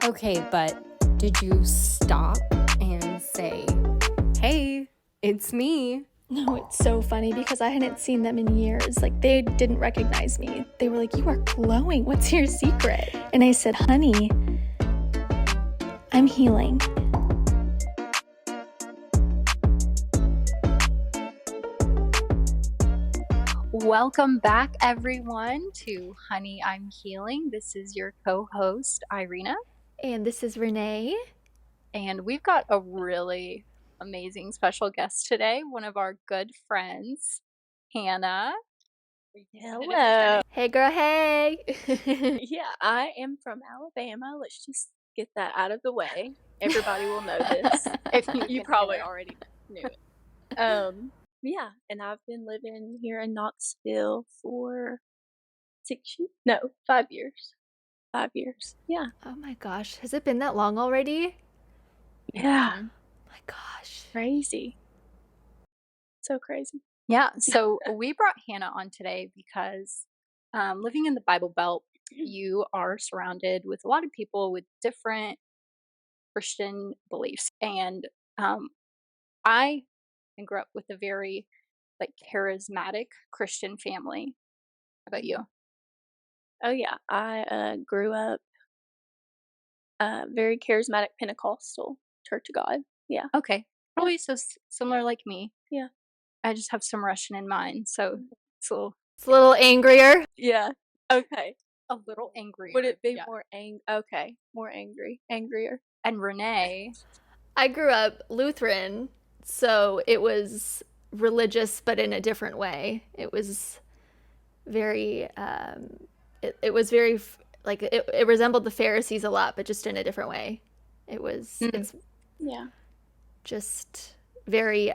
Okay, but did you stop and say, hey, it's me? No, it's so funny because I hadn't seen them in years. Like, they didn't recognize me. They were like, "You are glowing. What's your secret?" And I said, "Honey, I'm healing." Welcome back, everyone, to Honey, I'm Healing. This is your co-host, Irina. And this is Renee. And we've got a really amazing special guest today, one of our good friends, Hannah. Hello. Hey, girl, hey. Yeah, I am from Alabama. Let's just get that out of the way. Everybody will know this. If You probably already knew it. Yeah, and I've been living here in Knoxville for 5 years. 5 years. Yeah. Oh my gosh, has it been that long already? Yeah. Oh my gosh. Crazy. So crazy. Yeah, so we brought Hannah on today because living in the Bible Belt, you are surrounded with a lot of people with different Christian beliefs. And I grew up with a very charismatic Christian family. How about you? Oh yeah, I grew up very charismatic Pentecostal Church of God. Yeah. Okay, probably so similar like me. Yeah. I just have some Russian in mind, so it's It's a little angrier. Yeah. Okay. a little angry. Would it be Yeah. more more angrier? And Renee, I grew up Lutheran, so it was religious, but in a different way. It was very, it was very, it resembled the Pharisees a lot, but just in a different way. It's Yeah. just very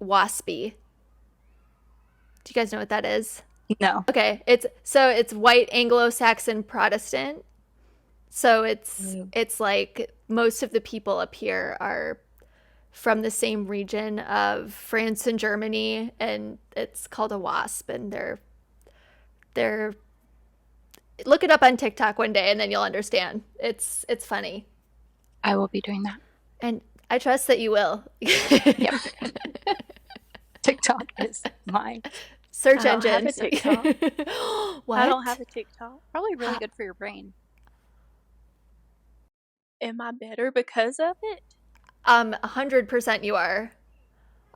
waspy. Do you guys know what that is? no. Okay, it's white Anglo-Saxon Protestant. So it's like most of the people up here are from the same region of France and Germany, and it's called a WASP, and they're look it up on TikTok one day and then you'll understand. It's funny. I will be doing that. And I trust that you will. Yep. TikTok is my Search I don't have engine. a TikTok. What? I don't have a TikTok. probably really good for your brain. Am I better because of it? 100% you are.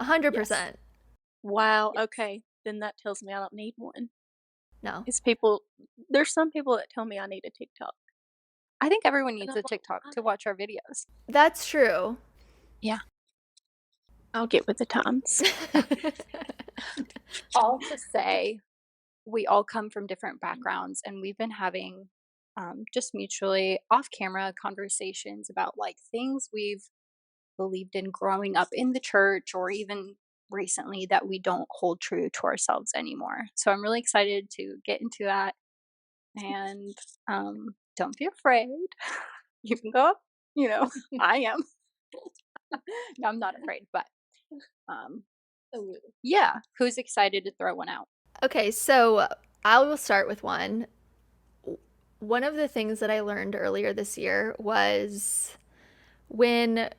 100%. Wow. Okay. Then that tells me I don't need one. No. There's some people that tell me I need a TikTok. I think everyone needs I'm a like, TikTok to watch our videos. That's true. I'll get with the times. All to say, we all come from different backgrounds, and we've been having just mutually off-camera conversations about things we've believed in growing up in the church, or even recently that we don't hold true to ourselves anymore. So I'm really excited to get into that, and don't be afraid. You can go up. I am. No, I'm not afraid, but yeah, who's excited to throw one out? Okay, so I will start with one. One of the things that I learned earlier this year was when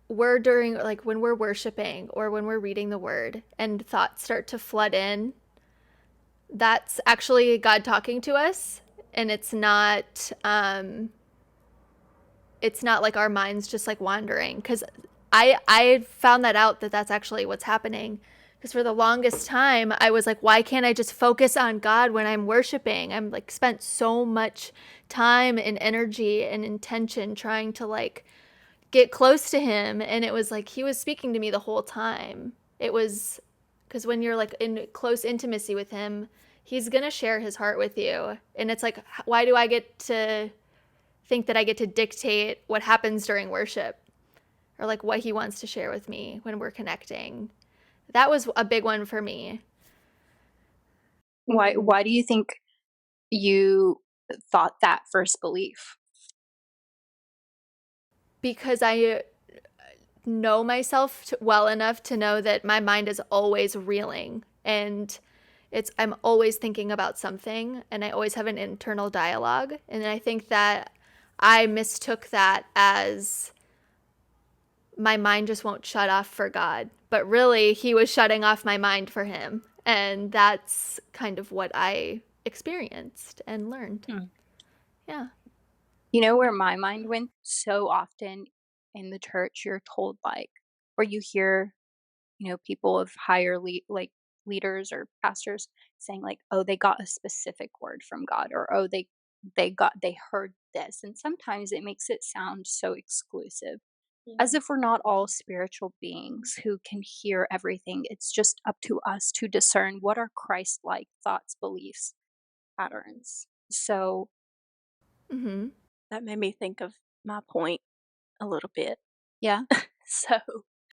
when we're worshiping or when we're reading the word and thoughts start to flood in, that's actually God talking to us, and it's not like our minds just wandering, because I found that out that that's actually what's happening. Because for the longest time, I was like, why can't I just focus on God when I'm worshiping? I'm spent so much time and energy and intention trying to get close to him. And it was he was speaking to me the whole time. It was because when you're in close intimacy with him, he's going to share his heart with you. And it's why do I get to think that I get to dictate what happens during worship, or what he wants to share with me when we're connecting? That was a big one for me. Why do you think you thought that first belief? Because I know myself well enough to know that my mind is always reeling, and I'm always thinking about something, and I always have an internal dialogue. And I think that I mistook that as my mind just won't shut off for God. But really, he was shutting off my mind for him. And that's kind of what I experienced and learned. Hmm. Yeah. You know where my mind went so often in the church, you're told like, or you hear, people of higher like leaders or pastors saying like, oh, they got a specific word from God, or oh, they heard this. And sometimes it makes it sound so exclusive, as if we're not all spiritual beings who can hear everything. It's just up to us to discern what are Christ-like thoughts, beliefs, patterns. So, Mm-hmm. That made me think of my point a little bit. yeah. So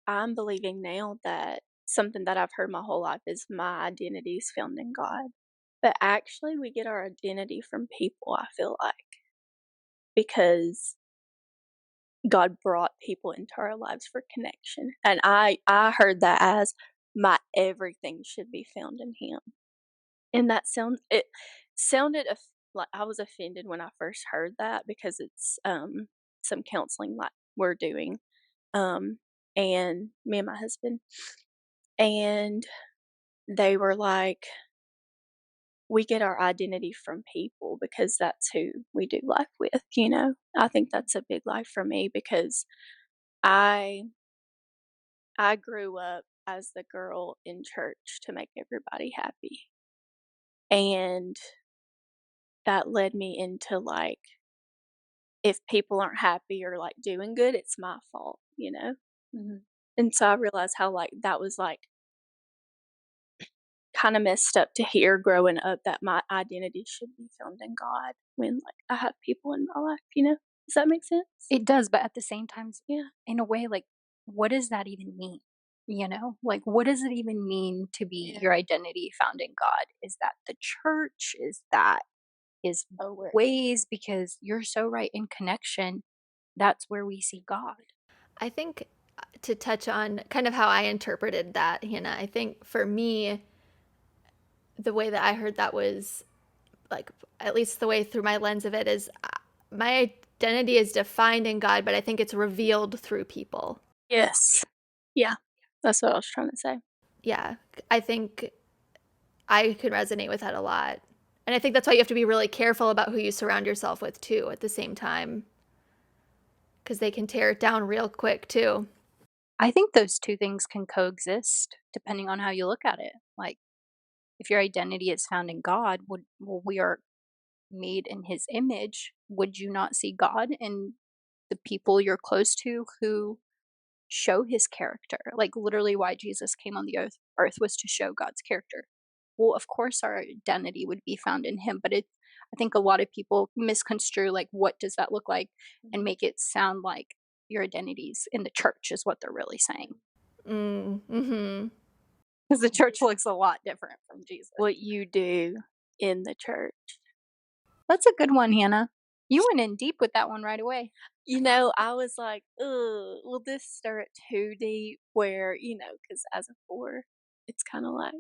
I'm believing now that something that I've heard my whole life is my identity is found in God. But actually, we get our identity from people, I feel like, because God brought people into our lives for connection. And I heard that as my everything should be found in Him. And it sounded like I was offended when I first heard that because it's some counseling like we're doing, um, and me and my husband, and they were like, we get our identity from people because that's who we do life with, you know? I think that's a big life for me because I I grew up as the girl in church to make everybody happy. And that led me into like if people aren't happy or like doing good, it's my fault, you know? Mhm. And so I realized how like that was like kind of messed up to hear growing up that my identity should be found in God when like I have people in my life, you know? Does that make sense? It does, but at the same time, Yeah. in a way, like, what does that even mean? Like, what does it even mean to be Yeah. your identity found in God? Is that the church? Is that his Oh, where ways? Because you're so right, in connection, that's where we see God. I think to touch on kind of how I interpreted that, Hannah, I think for me, the way that I heard that was like, at least the way through my lens of it is my identity is defined in God, but I think it's revealed through people. Yes. Yeah. That's what I was trying to say. Yeah. I think I could resonate with that a lot. And I think that's why you have to be really careful about who you surround yourself with too at the same time, because they can tear it down real quick too. I think those two things can coexist depending on how you look at it. Like, if your identity is found in God, we are made in his image. Would you not see God in the people you're close to who show his character? Like, literally, why Jesus came on the earth was to show God's character. Well, of course, our identity would be found in him, but I think a lot of people misconstrue, like, what does that look like, and make it sound like your identity's in the church is what they're really saying. Mm-hmm. Because the church looks a lot different from Jesus. What you do in the church. That's a good one, Hannah. You went in deep with that one right away. You know, I was like, ugh, will this stir it too deep? Where, you know, because as a 4, it's kind of like,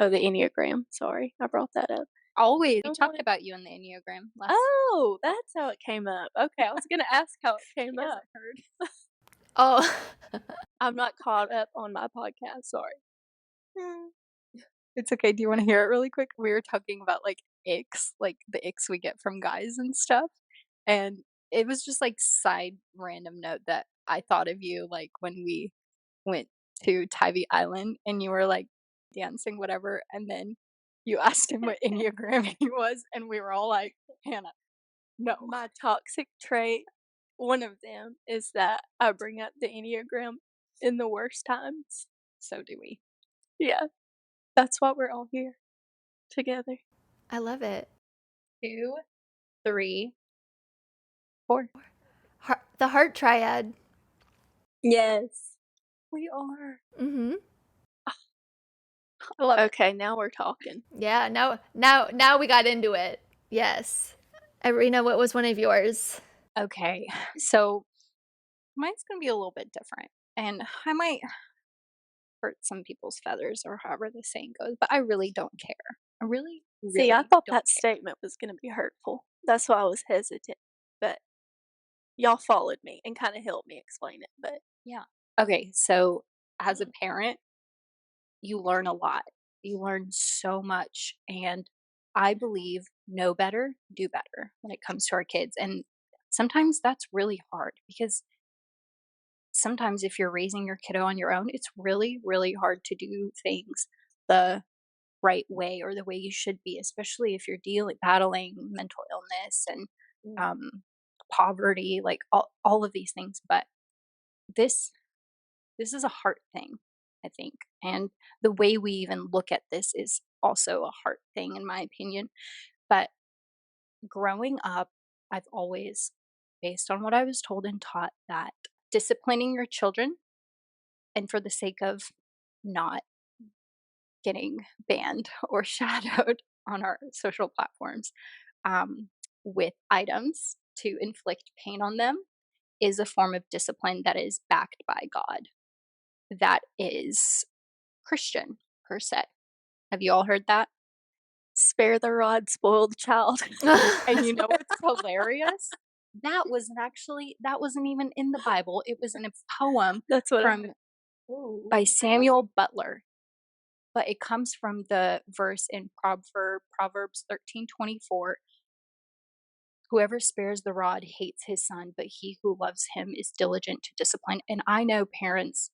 oh, the Enneagram. Sorry, I brought that up. Always. We Don't talked wanna- about you in the Enneagram last. Oh, that's how it came up. Okay, I was going to ask how it came She hasn't up. heard. Oh, I'm not caught up on my podcast. Sorry. It's okay. Do you want to hear it really quick? We were talking about like icks, like the icks we get from guys and stuff. And it was just like side random note that I thought of you like when we went to Tybee Island and you were like dancing, whatever. And then you asked him what Enneagram he was. And we were all like, Hannah, no. My toxic trait, one of them, is that I bring up the Enneagram in the worst times. So do we. Yeah, that's why we're all here together. I love it. 2, 3, 4. The heart triad. Yes, we are. Mm-hmm. I love it. Okay, now we're talking. Yeah. Now we got into it. Yes. Irina, what was one of yours? Okay. So mine's going to be a little bit different. And I might hurt some people's feathers or however the saying goes, but I really don't care. I really, See, I really thought don't that care. statement was going to be hurtful. That's why I was hesitant. but y'all followed me and kind of helped me explain it. But Yeah. Okay, so as a parent, you learn a lot. You learn so much, and I believe know better, do better when it comes to our kids. And sometimes that's really hard because sometimes if you're raising your kiddo on your own, it's really, really hard to do things the right way or the way you should be, especially if you're battling mental illness and mm, um, poverty, like all of these things. But this this is a heart thing, I think, and the way we even look at this is also a heart thing, in my opinion. But growing up, I've always, based on what I was told and taught, that disciplining your children and for the sake of not getting banned or shadowed on our social platforms um, with items to inflict pain on them is a form of discipline that is backed by God, that is Christian per se. Have you all heard that? spare the rod, spoil the child. And you know what's hilarious? That wasn't even in the Bible. It was in a poem That's what from by Samuel Butler. But it comes from the verse in Proverbs 13:24. Whoever spares the rod hates his son, but he who loves him is diligent to discipline. And I know parents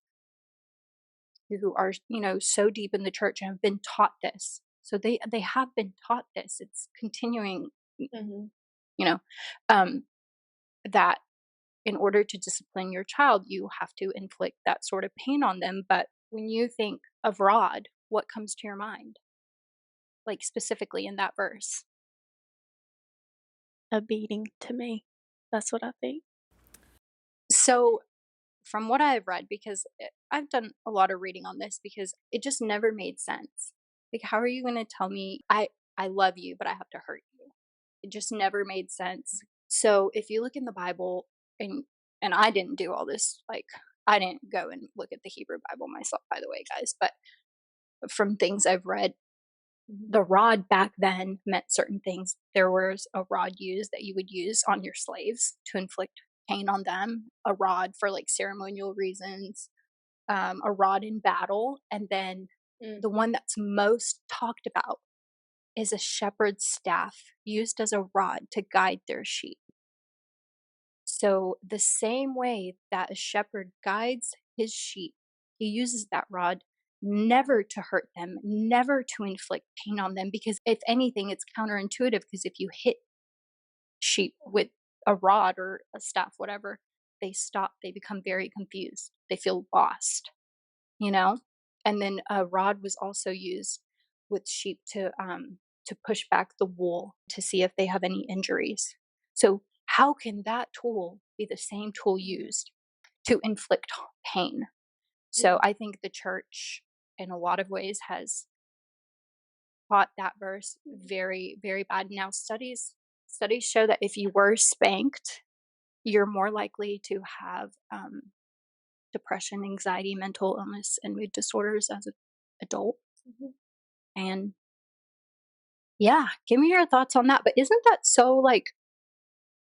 who are, so deep in the church and have been taught this. So they have been taught this. It's continuing, Mhm. you know, um, that in order to discipline your child, you have to inflict that sort of pain on them. But when you think of rod, what comes to your mind? Like specifically in that verse? A beating to me. That's what I think. So from what I've read, because I've done a lot of reading on this, because it just never made sense. Like, how are you going to tell me I love you, but I have to hurt you? It just never made sense. So if you look in the Bible, and I didn't do all this, like I didn't go and look at the Hebrew Bible myself, by the way, guys, but from things I've read, the rod back then meant certain things. There was a rod used that you would use on your slaves to inflict pain on them, a rod for like ceremonial reasons, a rod in battle, and then Mm. the one that's most talked about is a shepherd's staff used as a rod to guide their sheep. So, the same way that a shepherd guides his sheep, he uses that rod never to hurt them, never to inflict pain on them, because if anything, it's counterintuitive. Because if you hit sheep with a rod or a staff, whatever, they stop, they become very confused, they feel lost, you know? And then a rod was also used with sheep to push back the wool to see if they have any injuries. So how can that tool be the same tool used to inflict pain? So I think the church in a lot of ways has taught that verse very, very bad. Now studies show that if you were spanked, you're more likely to have depression, anxiety, mental illness, and mood disorders as an adult. Mhm. And yeah, give me your thoughts on that. But isn't that so like,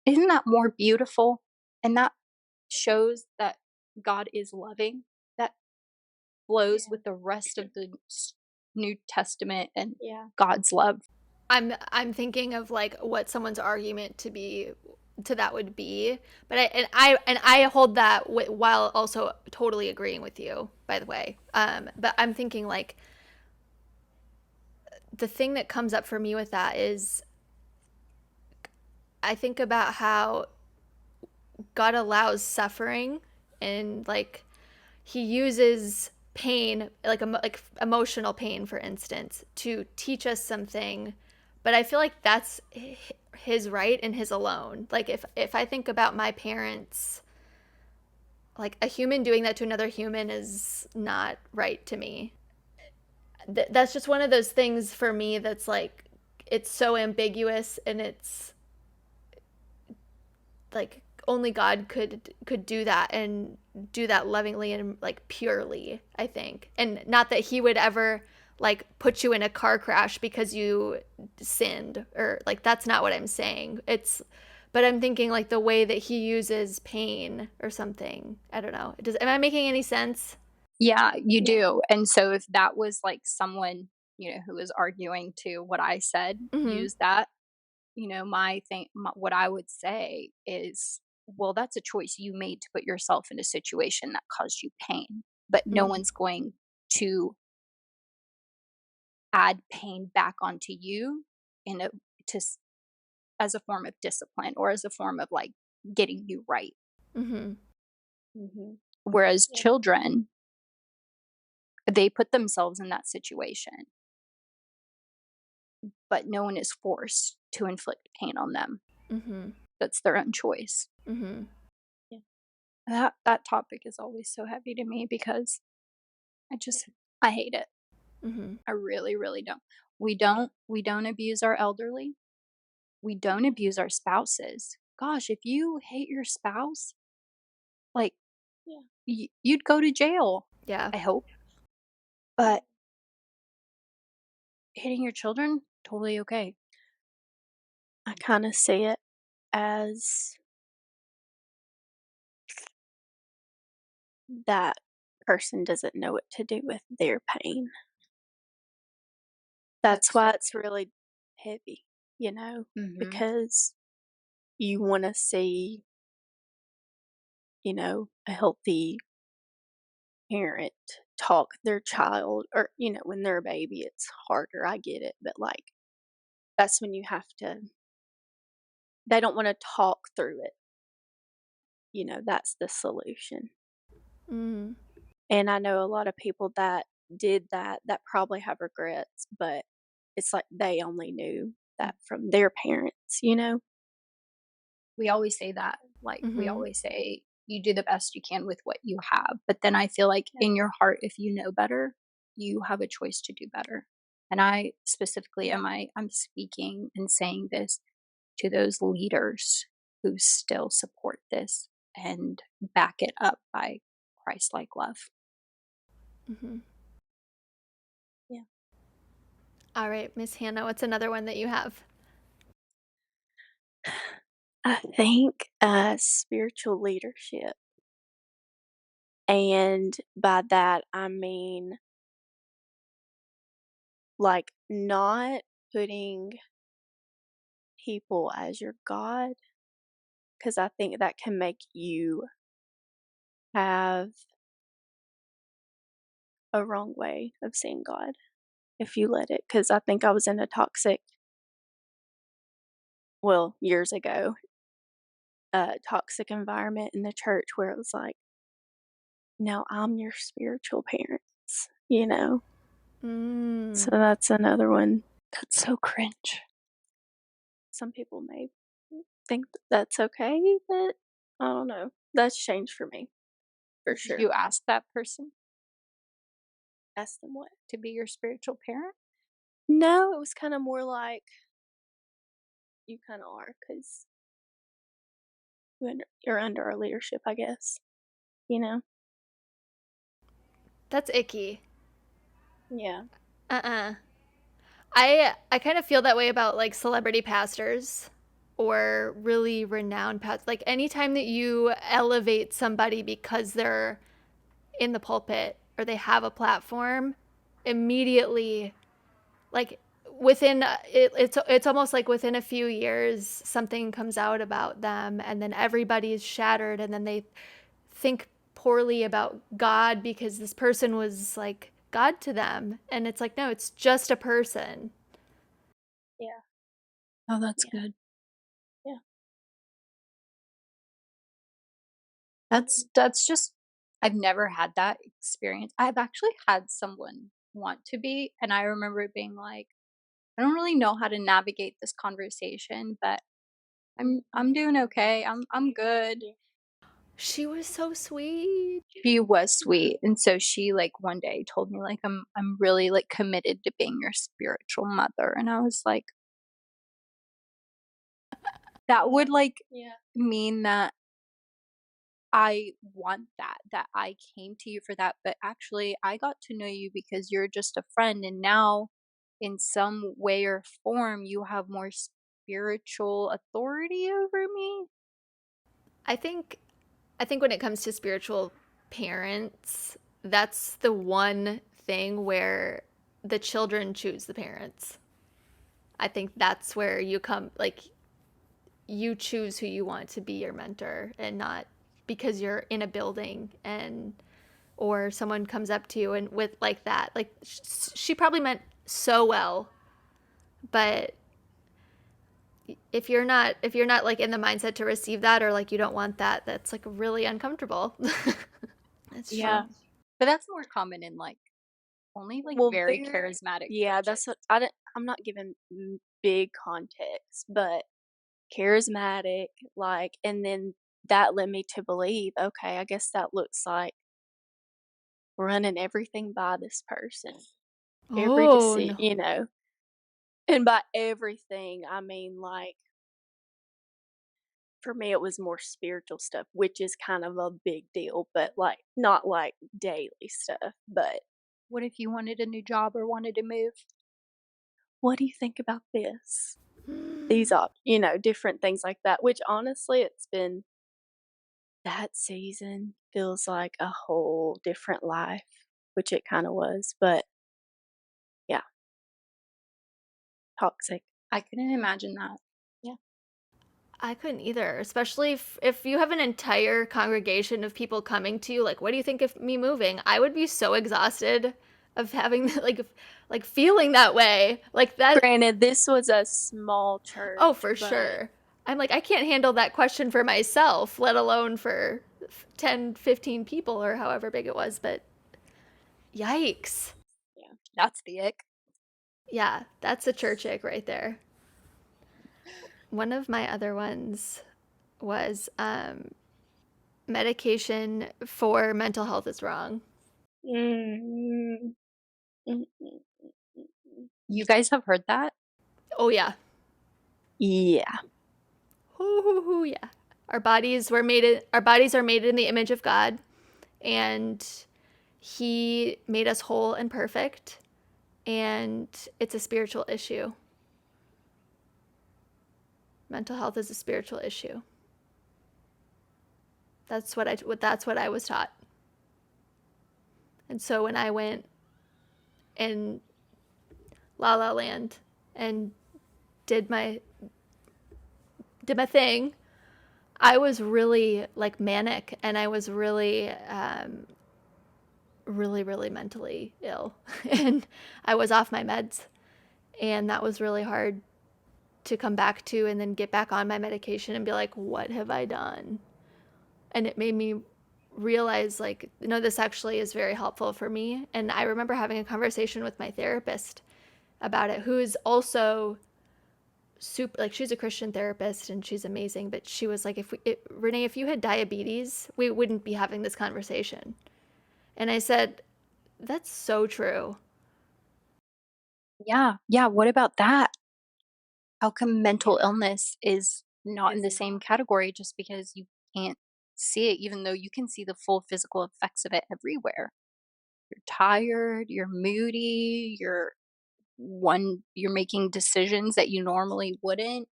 isn't that more beautiful? And that shows that God is loving. That flows Yeah. with the rest of the New Testament and Yeah. God's love. I'm thinking of like what someone's argument to that would be, but I hold that while also totally agreeing with you, by the way. But I'm thinking like the thing that comes up for me with that is I think about how God allows suffering, and like he uses pain, like emotional pain, for instance, to teach us something. But I feel like that's his right and his alone. Like if I think about my parents, like a human doing that to another human is not right to me. That's just one of those things for me that's like it's so ambiguous, and it's like only God could do that and do that lovingly and like purely, I think. And not that he would ever like put you in a car crash because you sinned, or like that's not what I'm saying. It's But I'm thinking like the way that he uses pain or something. I don't know. Am I making any sense? Yeah, you Yeah. do. And so if that was like someone, who was arguing to what I said, Mm-hmm. use that, my thing, what I would say is, well, that's a choice you made to put yourself in a situation that caused you pain, but no Mm-hmm. one's going to add pain back onto you in a to s- as a form of discipline or as a form of like getting you right. Mm-hmm. Mhm. Whereas Yeah. children, they put themselves in that situation, but no one is forced to inflict pain on them. Mm-hmm. That's their own choice. Mm-hmm. Yeah. That topic is always so heavy to me because I hate it. Mm-hmm. I really, really don't. We don't abuse our elderly. We don't abuse our spouses. Gosh, if you hate your spouse, like Yeah. you'd go to jail. Yeah. I hope. But hitting your children, totally okay. I kinda see it as that person doesn't know what to do with their pain. That's That's why so it's really heavy, Mhm. because you wanna see, a healthy parent talk their child or, when they're a baby, it's harder, I get it, but, like, that's when you have to they don't wanna talk through it, that's the solution. Mm-hmm. And I know a lot of people that did that probably have regrets, but it's like they only knew that from their parents, you know? We always say that. Like, we Mm-hmm. always say, "You do the best you can with what you have." But then I feel like Yeah. in your heart, if you know better, you have a choice to do better. And I specifically Yeah. I'm speaking and saying this to those leaders who still support this and back it up by Christ-like love. Mm-hmm. Yeah. All right, Miss Hannah, what's another one that you have? I think, spiritual leadership, and by that, I mean, like, not putting people as your God, because I think that can make you have a wrong way of seeing God if you let it. Because I think I was in a toxic well, years ago, toxic environment in the church where it was like, "No, I'm your spiritual parents," you know? So Mm. that's another one that's so cringe. Some people may think that's okay, but I don't know. That's changed for me, for Did sure. you ask that person Ask them what? to be your spiritual parent? No, it was kinda more like, "You kinda are, 'cause you're under our leadership, I guess," you know? That's icky. Yeah. Uh-uh. I kind of feel that way about like celebrity pastors or really renowned pastors. Like anytime that you elevate somebody because they're in the pulpit or they have a platform, immediately like within it's almost like within a few years something comes out about them and then everybody's shattered and then they think poorly about God because this person was like God to them and it's like no, it's just a person. Yeah. Oh, that's Yeah. good. Yeah. That's just I've never had that experience. I've actually had someone want to be, and I remember it being like, I don't really know how to navigate this conversation, but I'm doing okay. I'm good. Yeah. She was so sweet. She was sweet. And so she like one day told me like I'm really like committed to being your spiritual mother. And I was like, that would like Yeah. mean that I want that I came to you for that, but actually I got to know you because you're just a friend and now in some way or form you have more spiritual authority over me. I think when it comes to spiritual parents, that's the one thing where the children choose the parents. I think that's where you come, like, you choose who you want to be your mentor, and not because you're in a building and or someone comes up to you and with like that. Like, she probably meant so well, but if you're not like in the mindset to receive that, or like you don't want that, that's like really uncomfortable. That's Yeah. true. But that's more common in like only like Well, very there charismatic yeah, that's churches. what I'm not giving big context, but charismatic, like, and then that led me to believe, okay, I guess that looks like running everything by this person. Every Oh decision, no. and by everything, I mean, like, for me, it was more spiritual stuff, which is kind of a big deal, but, like, not, like, daily stuff, but, What if you wanted a new job or wanted to move? "What do you think about this?" These different things like that, which honestly, it's been that season feels like a whole different life, which it kinda was, but yeah, toxic. I couldn't imagine that. Yeah. I couldn't either, especially if you have an entire congregation of people coming to you, like, what do you think of me moving? I would be so exhausted of having like feeling that way. Like that. Granted, this was a small Oh, church, for but sure. I'm like, I can't handle that question for myself, let alone for 10, 15 people or however big it was, but yikes. yeah. That's the ick. Yeah, that's a church ick right there. One of my other ones was medication for mental health is wrong. Mm, mm, mm, mm. You guys have heard that? Oh yeah. Yeah. Hoo, yeah. Our bodies are made in the image of God, and he made us whole and perfect, and it's a spiritual issue. Mental health is a spiritual issue. That's what I was taught. And so when I went in La La Land and did my did my thing, I was really like manic, and I was really really mentally ill, and I was off my meds, and that was really hard to come back to, and then get back on my medication and be like, what have I done? And it made me realize, like, no, this actually is very helpful for me. And I remember having a conversation with my therapist about it, who's also super, like, she's a Christian therapist and she's amazing, but she was like, Renee, if you had diabetes, we wouldn't be having this conversation. And I said, that's so true. Yeah. Yeah. What about that? How come mental illness is not in the Is same not. category just because you can't see it, even though you can see the full physical effects of it everywhere? You're tired, you're moody, you're making decisions that you normally wouldn't.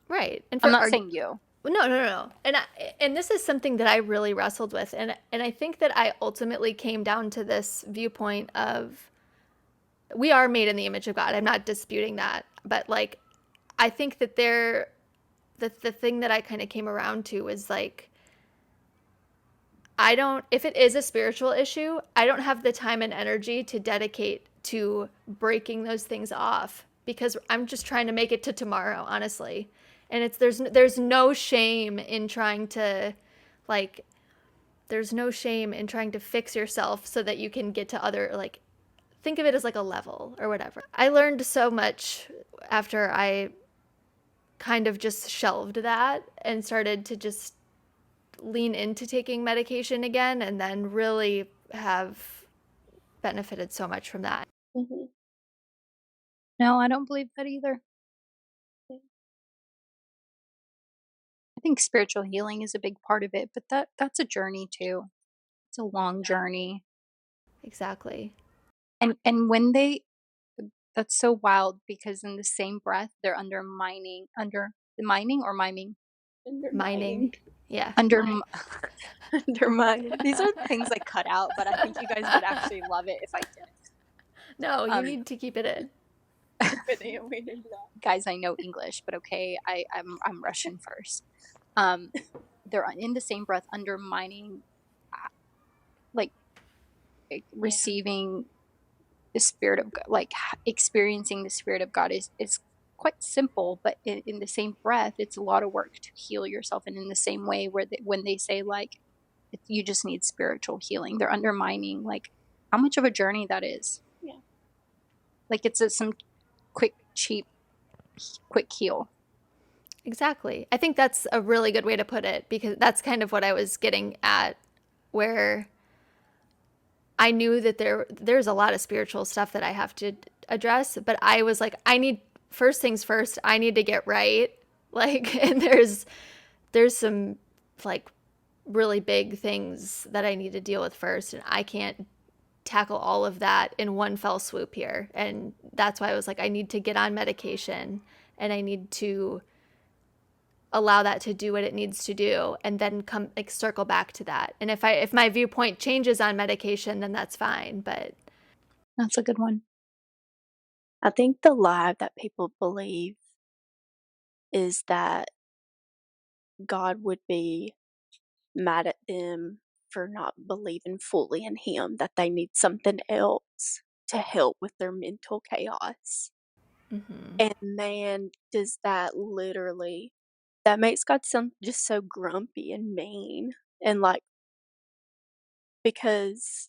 Right. And I'm for not our saying you. no. And this is something that I really wrestled with, and I think that I ultimately came down to this viewpoint of we are made in the image of God. I'm not disputing that, but like I think that the thing that I kind of came around to was like, I don't, if it is a spiritual issue, I don't have the time and energy to dedicate to breaking those things off, because I'm just trying to make it to tomorrow, honestly. And there's no shame in trying to, like, there's no shame in trying to fix yourself so that you can get to other, like, think of it as like a level or whatever. I learned so much after I kind of just shelved that and started to just lean into taking medication again, and then really have benefited so much from that. Mhm. No, I don't believe that either. I think spiritual healing is a big part of it, but that's a journey too. It's a long journey. Exactly. And when they That's so wild because in the same breath, they're undermining or miming? Mining. Undermining. Yeah. Under Undermining. These are the things I cut out, but I think you guys would actually love it if I didn't. No, you Um, need to keep it in. But yeah, we did that. guys, I know English, but okay, I'm Russian first. They're in the same breath undermining, like Yeah. receiving the spirit of God, like experiencing the spirit of God is quite simple, but in the same breath, it's a lot of work to heal yourself. And in the same way, when they say like you just need spiritual healing, they're undermining like how much of a journey that is. Yeah. Like it's some quick, cheap, quick heal. Exactly. I think that's a really good way to put it because that's kind of what I was getting at, where I knew that there's a lot of spiritual stuff that I have to address, but I was like, I need first things first, I need to get right. Like, and there's some like really big things that I need to deal with first, and I can't tackle all of that in one fell swoop here. And that's why I was like, I need to get on medication and I need to allow that to do what it needs to do and then come like circle back to that. And if my viewpoint changes on medication, then that's fine. But That's a good one. I think the lie that people believe is that God would be mad at them for not believing fully in Him, that they need something else to help with their mental chaos. mm-hmm. And man, does that literally that makes God sound just so grumpy and mean. And like, because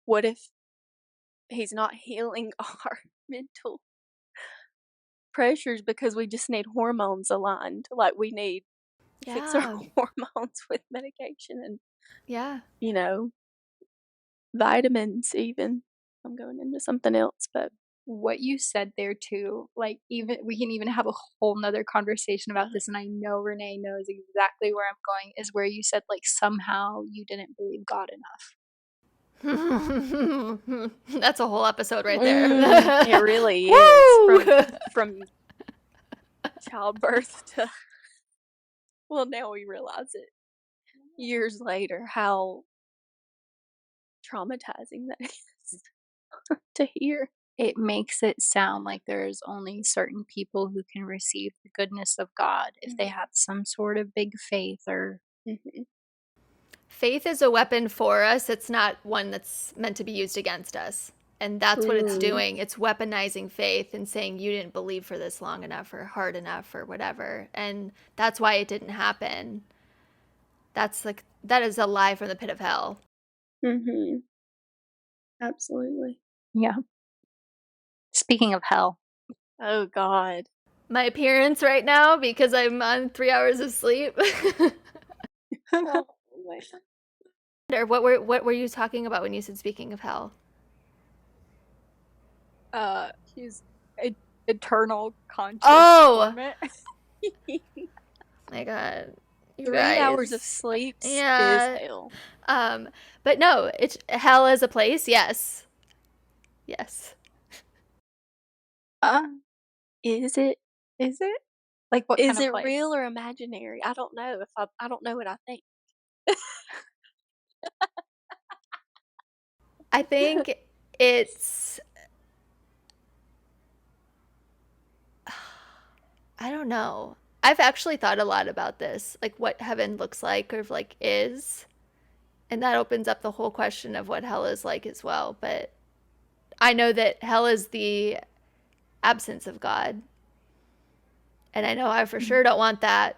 what if He's not healing our mental pressures because we just need hormones aligned? Like, we need to fix our Yeah, hormones with medication and, yeah. you know, vitamins even. I'm going into something else, but What you said there too, like even we can even have a whole nother conversation about this, and I know Renee knows exactly where I'm going, is where you said like somehow you didn't believe God enough. That's a whole episode right there. it really is Woo! from childbirth to well, now we realize it years later how traumatizing that is to hear. It makes it sound like there's only certain people who can receive the goodness of God if they have some sort of big faith or Mhm. Faith is a weapon for us. It's not one that's meant to be used against us. And that's what it's Mm. doing. It's weaponizing faith and saying you didn't believe for this long enough or hard enough or whatever. And that's why it didn't happen. That's like, that is a lie from the pit of hell. Mhm. Absolutely. yeah. Speaking of hell, Oh God. My appearance right now, because I'm on 3 hours of sleep. Oh, man. Or what were you talking about when you said speaking of hell? he's eternal conscious Oh! torment. My God. You 3 hours of guys. sleep is Yeah. hell. But no, it's hell is a place. Yes. Yes. uh, Is it? is it? Like what Is kind of it place? real or imaginary? I don't know. If I don't know what I think. I think it's I don't know. I've actually thought a lot about this, like what heaven looks like or like is. And that opens up the whole question of what hell is like as well. But I know that hell is the absence of God. And I know I for sure don't want that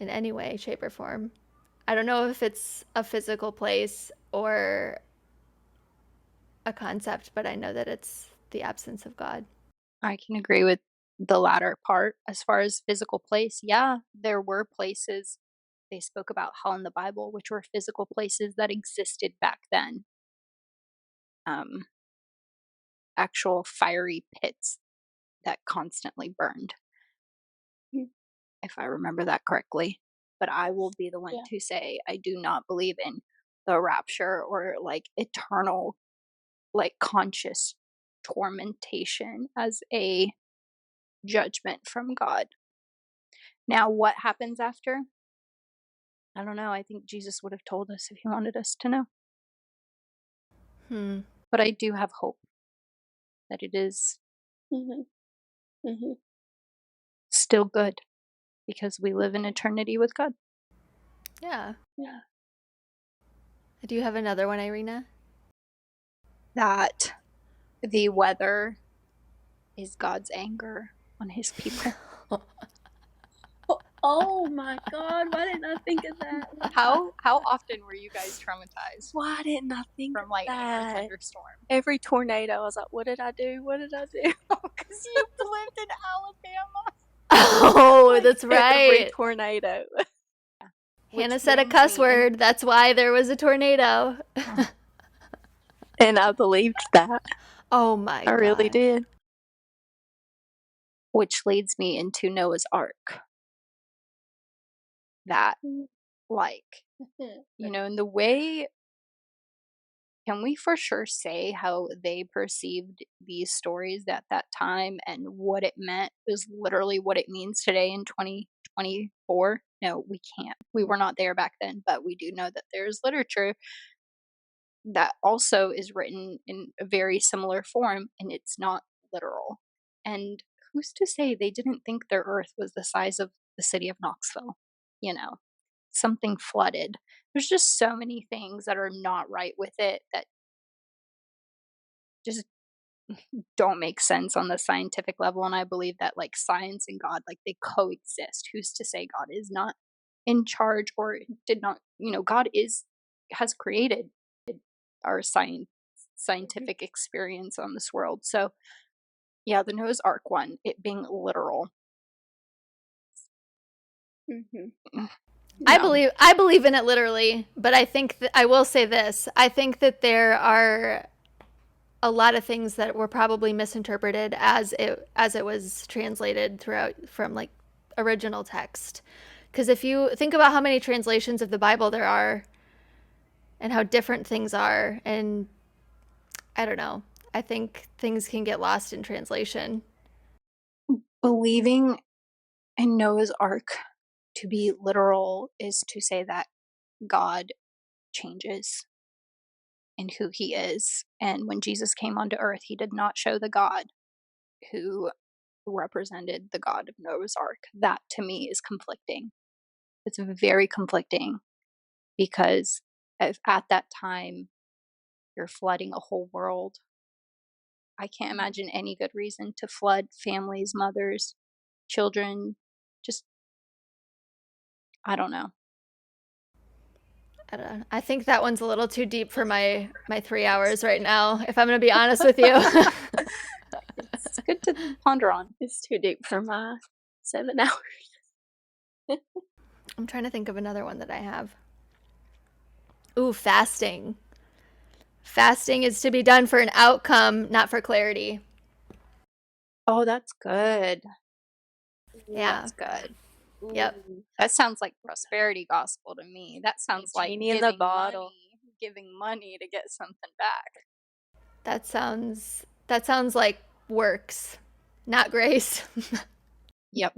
in any way, shape, or form. I don't know if it's a physical place or a concept, but I know that it's the absence of God. I can agree with the latter part. As far as physical place, yeah, there were places they spoke about hell in the Bible, which were physical places that existed back then. Um, actual fiery pits that constantly burned, Mm. if I remember that correctly. But I will be the one Yeah. to say I do not believe in the rapture or like eternal like conscious tormentation as a judgment from God. Now, what happens after? I don't know. I think Jesus would have told us if he wanted us to know. Hmm. But I do have hope that it is Mhm. Mhm. still good because we live in eternity with God. Yeah. Yeah. Do you have another one, Irina? That the weather is God's anger on his people. Oh my God! Why didn't I think of that? How often were you guys traumatized Why didn't I think from of lightning or that? thunderstorm? Every tornado, I was like, "What did I do? What did I do?" Because you lived in Alabama. Oh, Like, that's every right. tornado. Hannah Which said a brings cuss me in- word. That's why there was a tornado. And I believed that. Oh my I really gosh. did. which leads me into Noah's Ark. That, like, in the way, can we for sure say how they perceived these stories at that time and what it meant is literally what it means today in 2024? No, we can't. We were not there back then, but we do know that there's literature that also is written in a very similar form and it's not literal. And who's to say they didn't think their earth was the size of the city of Knoxville? You know, something flooded. There's just so many things that are not right with it that just don't make sense on the scientific level. And I believe that like science and God, like they coexist. Who's to say God is not in charge or did not, God has created our scientific experience on this world. So yeah, the Noah's Ark one, it being literal. Mhm. No. I believe in it literally, but I think that I will say this. I think that there are a lot of things that were probably misinterpreted as it was translated throughout from like original text. Because if you think about how many translations of the Bible there are and how different things are, and I don't know, I think things can get lost in translation. Believing in Noah's Ark to be literal is to say that God changes in who he is. And when Jesus came onto earth, he did not show the God who represented the God of Noah's Ark. That to me is conflicting. It's very conflicting because if at that time you're flooding a whole world, I can't imagine any good reason to flood families, mothers, children. Just, I don't know. I don't know. I think that one's a little too deep for my 3 hours right now, if I'm going to be honest with you. It's good to ponder on. It's too deep for my 7 hours. I'm trying to think of another one that I have. Ooh, fasting. Fasting is to be done for an outcome, not for clarity. Oh, that's good. Yeah. That's good. Yep. Ooh. That sounds like prosperity gospel to me. That sounds like Genie in the bottle. giving money to get something back. That sounds like works, not grace. Yep.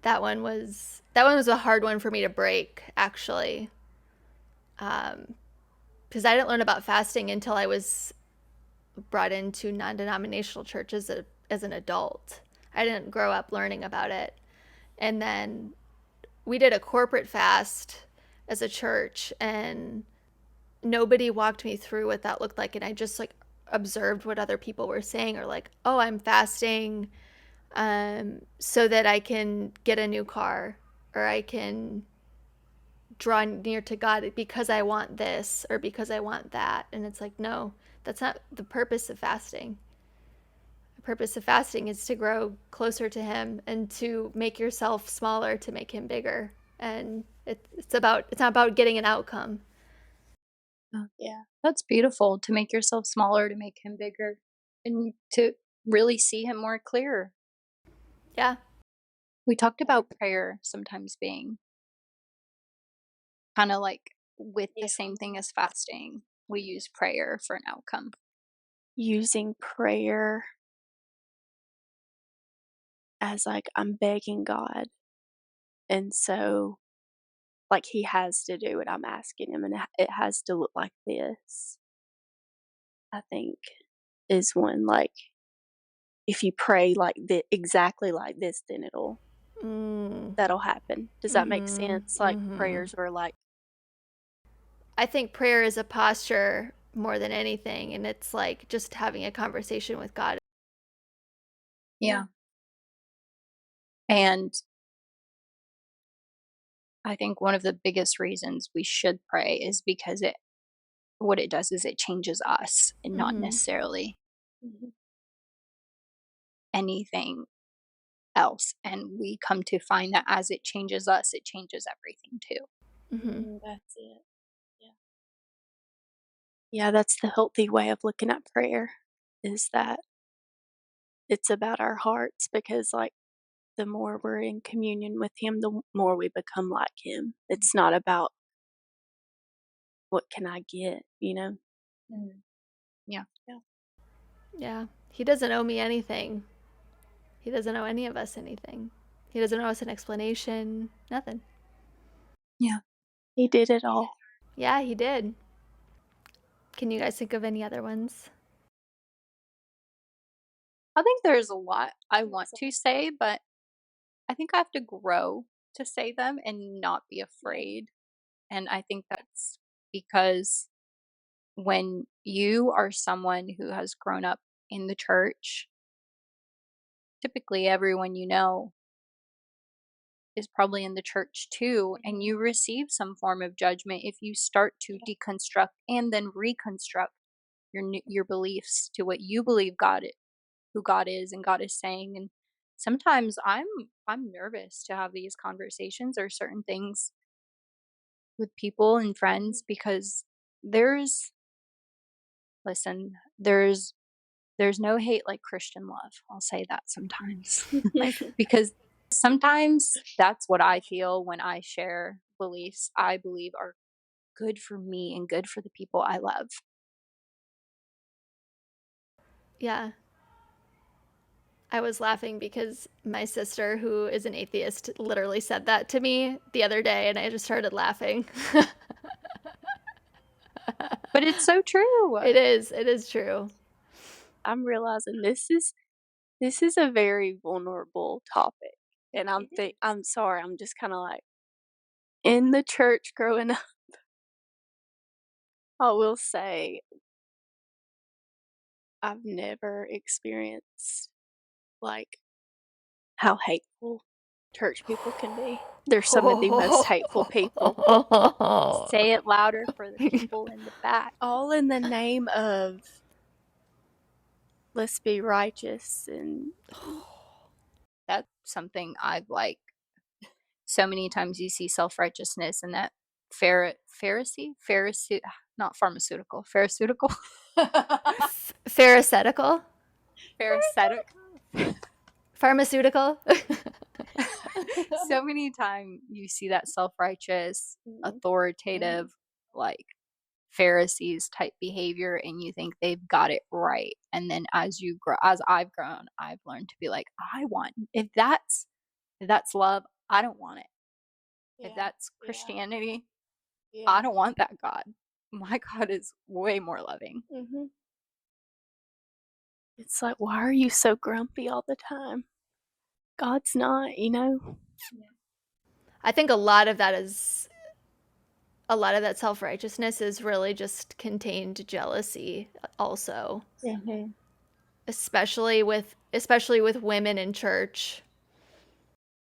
That one was a hard one for me to break, actually. Because I didn't learn about fasting until I was brought into non-denominational churches as an adult. I didn't grow up learning about it. And then we did a corporate fast as a church, and nobody walked me through what that looked like, and I just like observed what other people were saying, or like, oh, I'm fasting so that I can get a new car, or I can draw near to God because I want this or because I want that. And it's like, no, that's not the purpose of fasting. The purpose of fasting is to grow closer to him and to make yourself smaller to make him bigger. And it's not about getting an outcome. Oh, yeah. That's beautiful to make yourself smaller, to make him bigger, and to really see him more clear. Yeah. We talked about prayer sometimes being kind of like with the Yeah. same thing as fasting. we use prayer for an outcome. Using prayer as, like, I'm begging God, and so, like, he has to do what I'm asking him, and it has to look like this, I think, is one, like, if you pray like exactly like this, then Mm. that'll happen. Does that make Mhm. sense? Like, Mhm. prayers were like I think prayer is a posture more than anything, and it's like just having a conversation with God. Yeah. And I think one of the biggest reasons we should pray is because what it does is it changes us and not Mhm. necessarily mhm, anything else. And we come to find that as it changes us, it changes everything too. Mhm. that's it. Yeah. Yeah, that's the healthy way of looking at prayer, is that it's about our hearts because, like, the more we're in communion with him, the more we become like him. It's not about what can I get, you know? Mm. Yeah. Yeah. Yeah. He doesn't owe me anything. He doesn't owe any of us anything. He doesn't owe us an explanation. Nothing. Yeah. He did it all. Yeah, he did. Can you guys think of any other ones? I think there's a lot I want to say, but I think I have to grow to say them and not be afraid. And I think that's because when you are someone who has grown up in the church, typically everyone you know is probably in the church too, and you receive some form of judgment if you start to deconstruct and then reconstruct your beliefs to what you believe who God is and God is saying. And sometimes I'm nervous to have these conversations or certain things with people and friends because there's listen, there's no hate like Christian love. I'll say that sometimes. Because sometimes that's what I feel when I share beliefs I believe are good for me and good for the people I love. Yeah. I was laughing because my sister, who is an atheist, literally said that to me the other day, and I just started laughing. But it's so true. It is. It is true. I'm realizing this is a very vulnerable topic, and I'm sorry, I'm just kinda like in the church growing up, I will say I've never experienced, like, how hateful church people can be. They're some of the most hateful people, Say it louder for the people in the back. all in the name of "Let's be righteous," and That's something I've like so many times you see self-righteousness and that Pharisee, not pharmaceutical, pharisaical, Pharisaical? pharisaic. Pharmaceutical? So many times you see that self-righteous, Mhm. authoritative, like Pharisees type behavior, and you think they've got it right. And then as you grow, as I've grown, I've learned to be like, I want if that's love, I don't want it. If Yeah, that's yeah, Christianity, I yeah. don't want that God. My God is way more loving. Mhm. It's like, "Why are you so grumpy all the time?" God's not, you know? I think a lot of that self-righteousness is really just contained jealousy also, Mhm. especially with women in church.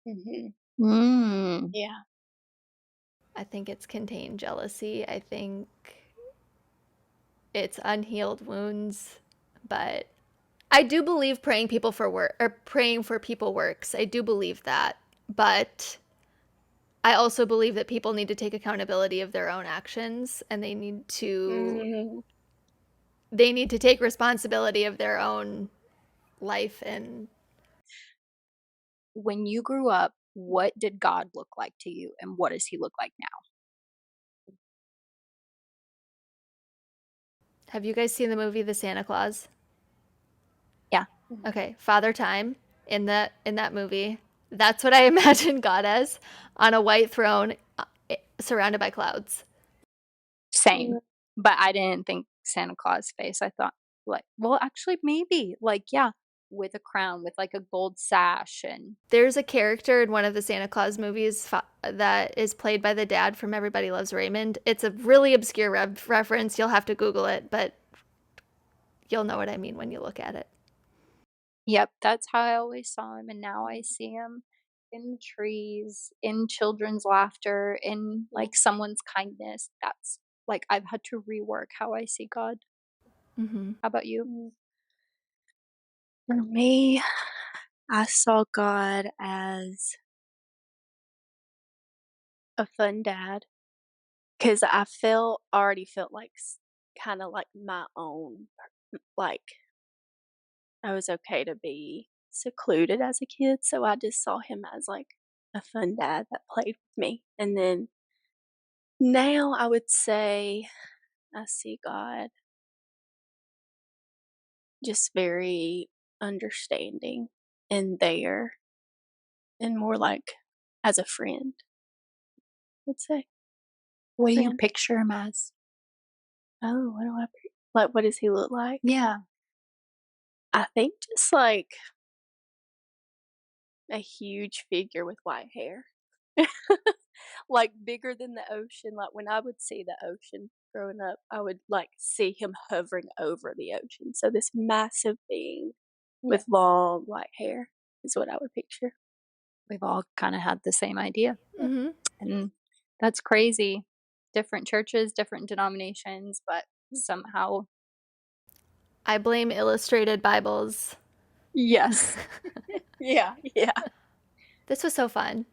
Mhm. Mm. Yeah. I think it's contained jealousy. I think it's unhealed wounds, but I do believe praying for people works. I do believe that. But I also believe that people need to take accountability of their own actions and Mhm. they need to take responsibility of their own life. And When you grew up, what did God look like to you, and what does He look like now? Have you guys seen the movie The Santa Claus? Yeah. Okay, Father Time in that movie. That's what I imagine God as, on a white throne, surrounded by clouds. Same. But I didn't think Santa Claus face. I thought like, well, actually maybe. Like, yeah, with a crown, with like a gold sash and There's a character in one of the Santa Claus movies that is played by the dad from Everybody Loves Raymond. It's a really obscure reference. You'll have to Google it, but you'll know what I mean when you look at it. yep, that's how I always saw him, and now I see him in the trees, in children's laughter, in like someone's kindness. That's like I've had to rework how I see God. Mm-hmm. How about you? For me, I saw God as a fun dad because already felt like kind of like my own, like I was okay to be secluded as a kid. So I just saw him as like a fun dad that played with me. And then now I would say I see God just very understanding and there and more like as a friend, let's say. What do you Friend. picture him as? Oh, like what does he look like? Yeah. I think just like a huge figure with white hair. Like bigger than the ocean. Like when I would see the ocean growing up, I would like see him hovering over the ocean. So this massive being with long white hair is what I would picture. We've all kind of had the same idea. Mm-hmm. And that's crazy. Different churches, different denominations, but somehow. I blame illustrated Bibles. Yes. Yeah. This was so fun.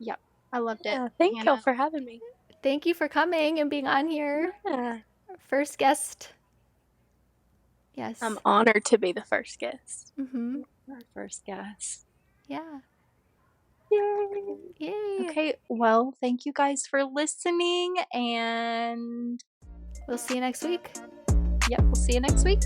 Yep. I loved it. Yeah, thank Hannah. y'all for having me. Thank you for coming and being on here. Yeah. First guest. Yes. I'm honored to be the first guest. Mm-hmm. Our first guest. Yeah. Yay. Yay. Okay, well, thank you guys for listening, and We'll see you next week. yep, we'll see you next week.